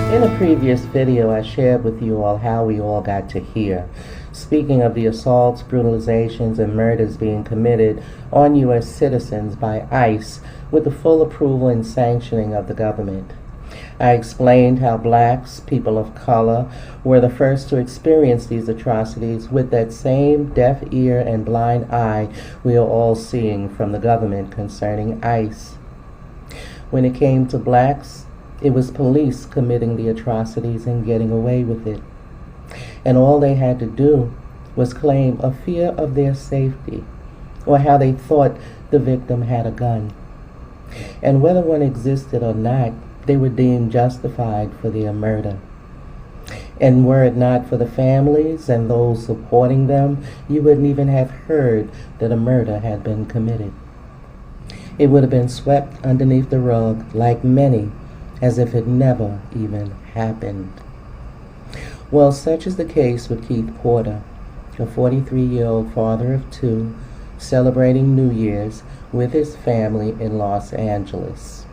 In a previous video, I shared with you all how we all got to here. Speaking of the assaults, brutalizations, and murders being committed on U.S. citizens by ICE with the full approval and sanctioning of the government. I explained how blacks, people of color, were the first to experience these atrocities with that same deaf ear and blind eye we are all seeing from the government concerning ICE. When it came to blacks, it was police committing the atrocities and getting away with it. And all they had to do was claim a fear of their safety, or how they thought the victim had a gun. And whether one existed or not, they were deemed justified for their murder. And were it not for the families and those supporting them, you wouldn't even have heard that a murder had been committed. It would have been swept underneath the rug, like many, as if it never even happened. Well, such is the case with Keith Porter, a 43-year-old father of two, celebrating New Year's with his family in Los Angeles.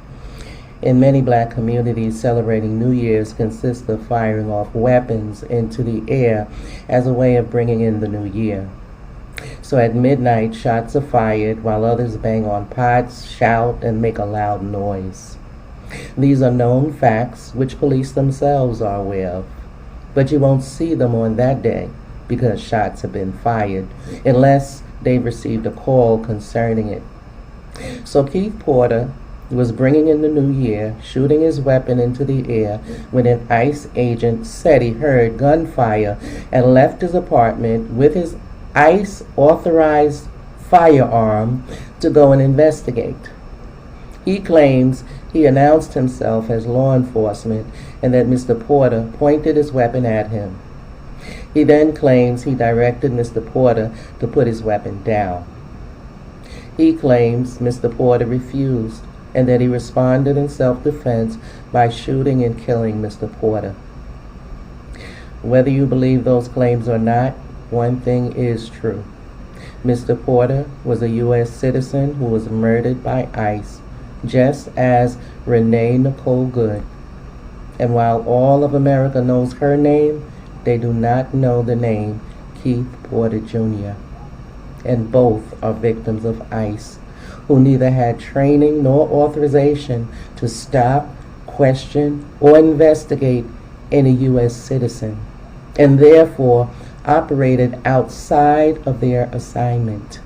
In many black communities, celebrating New Year's consists of firing off weapons into the air as a way of bringing in the new year. So at midnight, shots are fired while others bang on pots, shout, and make a loud noise. These are known facts which police themselves are aware of, but you won't see them on that day because shots have been fired, unless they've received a call concerning it. So Keith Porter was bringing in the new year, shooting his weapon into the air when an ICE agent said he heard gunfire and left his apartment with his ICE-authorized firearm to go and investigate. He claims he announced himself as law enforcement and that Mr. Porter pointed his weapon at him. He then claims he directed Mr. Porter to put his weapon down. He claims Mr. Porter refused and that he responded in self-defense by shooting and killing Mr. Porter. Whether you believe those claims or not, one thing is true. Mr. Porter was a U.S. citizen who was murdered by ICE, just as Renee Nicole Good. And while all of America knows her name, they do not know the name Keith Porter Jr. And both are victims of ICE, who neither had training nor authorization to stop, question, or investigate any U.S. citizen, and therefore operated outside of their assignment.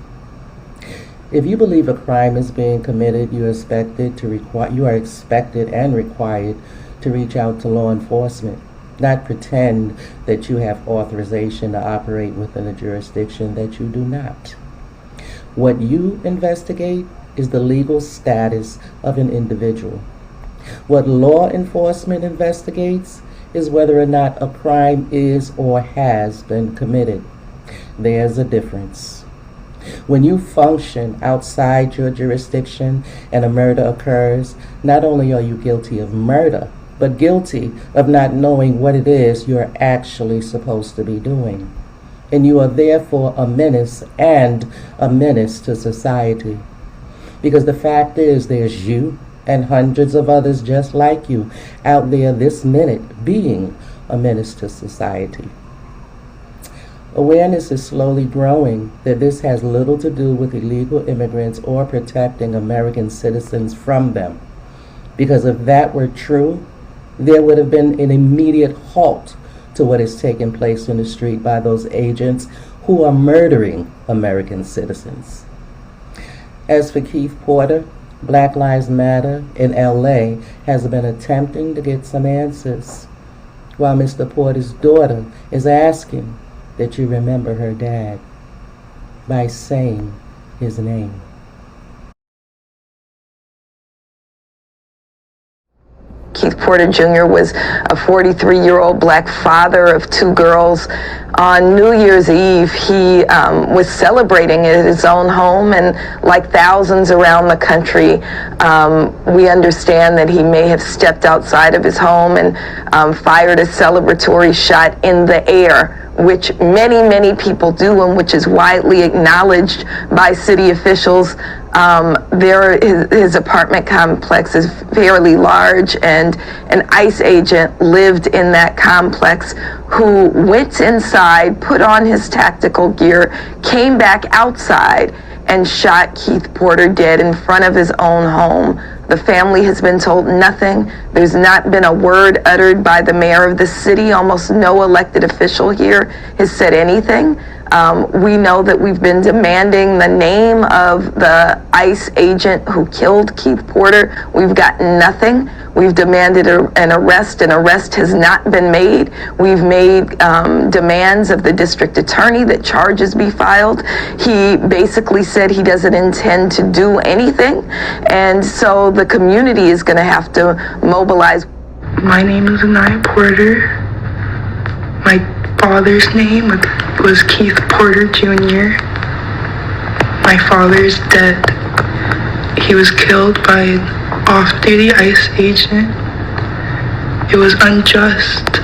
If you believe a crime is being committed, you are expected and required to reach out to law enforcement, not pretend that you have authorization to operate within a jurisdiction that you do not. What you investigate is the legal status of an individual. What law enforcement investigates is whether or not a crime is or has been committed. There's a difference. When you function outside your jurisdiction and a murder occurs, not only are you guilty of murder, but guilty of not knowing what it is you're actually supposed to be doing. And you are therefore a menace and a menace to society. Because the fact is, there's you and hundreds of others just like you out there this minute being a menace to society. Awareness is slowly growing that this has little to do with illegal immigrants or protecting American citizens from them. Because if that were true, there would have been an immediate halt to what is taking place in the street by those agents who are murdering American citizens. As for Keith Porter, Black Lives Matter in LA has been attempting to get some answers, while Mr. Porter's daughter is asking that you remember her dad by saying his name. Keith Porter Jr. was a 43-year-old black father of two girls. On New Year's Eve, he was celebrating at his own home, and like thousands around the country, we understand that he may have stepped outside of his home and fired a celebratory shot in the air which many people do and which is widely acknowledged by city officials. His apartment complex is fairly large, and an ICE agent lived in that complex who went inside, put on his tactical gear, came back outside, and shot Keith Porter dead in front of his own home. The family has been told nothing. There's not been a word uttered by the mayor of the city. Almost no elected official here has said anything. We know that we've been demanding the name of the ICE agent who killed Keith Porter. We've gotten nothing. We've demanded an arrest. An arrest has not been made. We've made demands of the district attorney that charges be filed. He basically said he doesn't intend to do anything. And so the community is going to have to mobilize. My name is Anaya Porter. My father's name was Keith Porter Jr. My father's dead. He was killed by an off-duty ICE agent. It was unjust.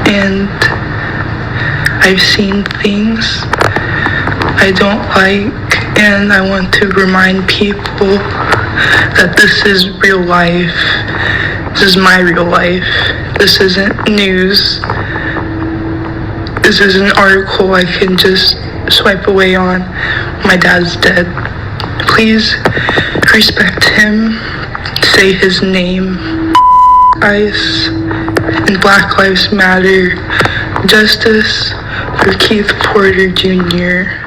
And I've seen things I don't like, and I want to remind people that this is real life. This is my real life. This isn't news. This is an article I can just swipe away on. My dad's dead. Please respect him. Say his name. ICE and Black Lives Matter. Justice for Keith Porter Jr.